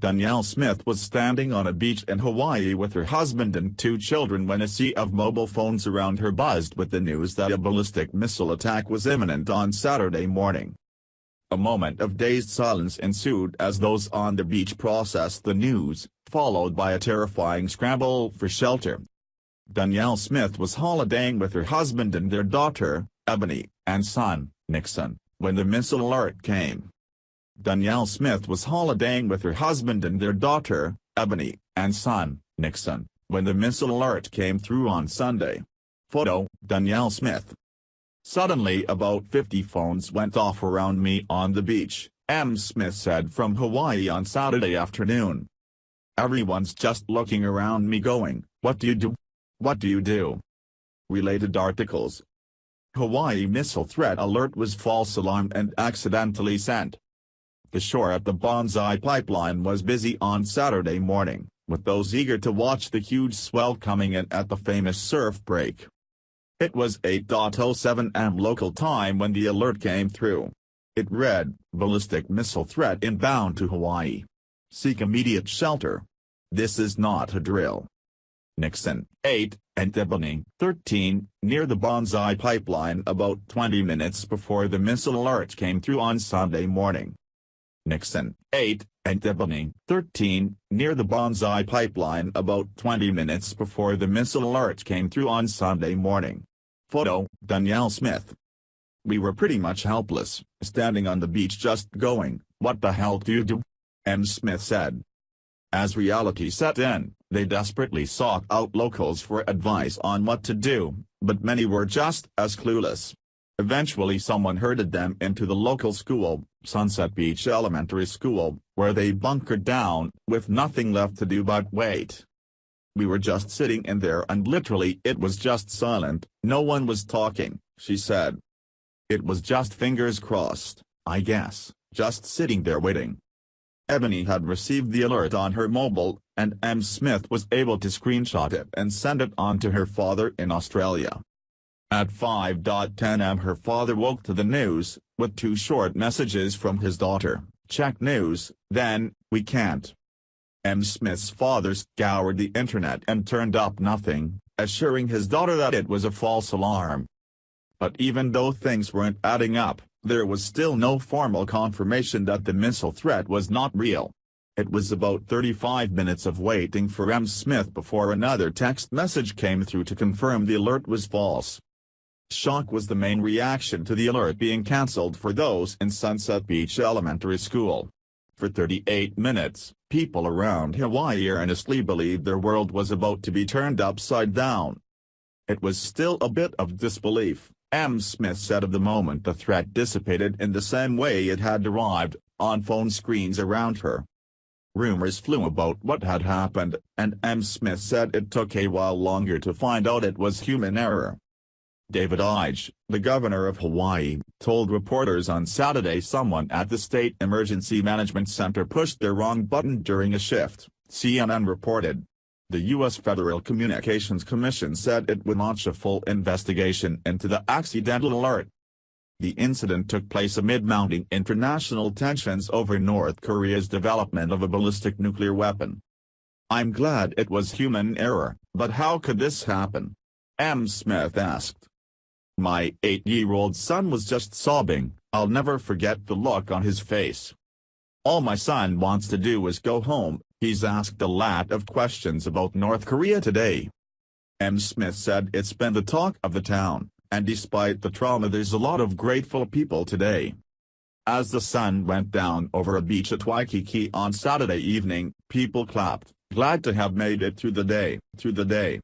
Danielle Smith was standing on a beach in Hawaii with her husband and 2 children when a sea of mobile phones around her buzzed with the news that a ballistic missile attack was imminent on Saturday morning. A moment of dazed silence ensued as those on the beach processed the news, followed by a terrifying scramble for shelter. Danielle Smith was holidaying with her husband and their daughter, Ebony, and son, Nixon, when the missile alert came. Danielle Smith was holidaying with her husband and their daughter, Ebony, and son, Nixon, when the missile alert came through on Sunday. Photo, Danielle Smith. Suddenly about 50 phones went off around me on the beach, Smith said from Hawaii on Saturday afternoon. Everyone's just looking around me going, "What do you do? What do you do?" Related articles. Hawaii missile threat alert was false alarm and accidentally sent. The shore at the Bonsai Pipeline was busy on Saturday morning, with those eager to watch the huge swell coming in at the famous surf break. It was 8:07 am local time when the alert came through. It read, "Ballistic missile threat inbound to Hawaii. Seek immediate shelter. This is not a drill." Nixon, 8, and Ebony, 13, near the Bonsai Pipeline about 20 minutes before the missile alert came through on Sunday morning. Nixon, 8, and Ebony, 13, near the Bonsai Pipeline about 20 minutes before the missile alert came through on Sunday morning. Photo, Danielle Smith. "We were pretty much helpless, standing on the beach just going, 'What the hell do you do?'" Smith said. As reality set in, they desperately sought out locals for advice on what to do, but many were just as clueless. Eventually someone herded them into the local school, Sunset Beach Elementary School, where they bunkered down, with nothing left to do but wait. "We were just sitting in there and literally it was just silent, no one was talking," she said. "It was just fingers crossed, I guess, just sitting there waiting." Ebony had received the alert on her mobile, and Smith was able to screenshot it and send it on to her father in Australia. At 5:10 am her father woke to the news, with 2 short messages from his daughter, "Check news, then, we can't." Smith's father scoured the internet and turned up nothing, assuring his daughter that it was a false alarm. But even though things weren't adding up, there was still no formal confirmation that the missile threat was not real. It was about 35 minutes of waiting for Smith before another text message came through to confirm the alert was false. Shock was the main reaction to the alert being cancelled for those in Sunset Beach Elementary School. For 38 minutes, people around Hawaii earnestly believed their world was about to be turned upside down. It was still a bit of disbelief, Smith said, of the moment the threat dissipated in the same way it had arrived, on phone screens around her. Rumors flew about what had happened, and Smith said it took a while longer to find out it was human error. David Ige, the governor of Hawaii, told reporters on Saturday someone at the State Emergency Management Center pushed the wrong button during a shift, CNN reported. The U.S. Federal Communications Commission said it would launch a full investigation into the accidental alert. The incident took place amid mounting international tensions over North Korea's development of a ballistic nuclear weapon. "I'm glad it was human error, but how could this happen?" Smith asked. "My 8-year-old son was just sobbing. I'll never forget the look on his face. All my son wants to do is go home. He's asked a lot of questions about North Korea today." Smith said it's been the talk of the town, and despite the trauma there's a lot of grateful people today. As the sun went down over a beach at Waikiki on Saturday evening, people clapped, glad to have made it through the day.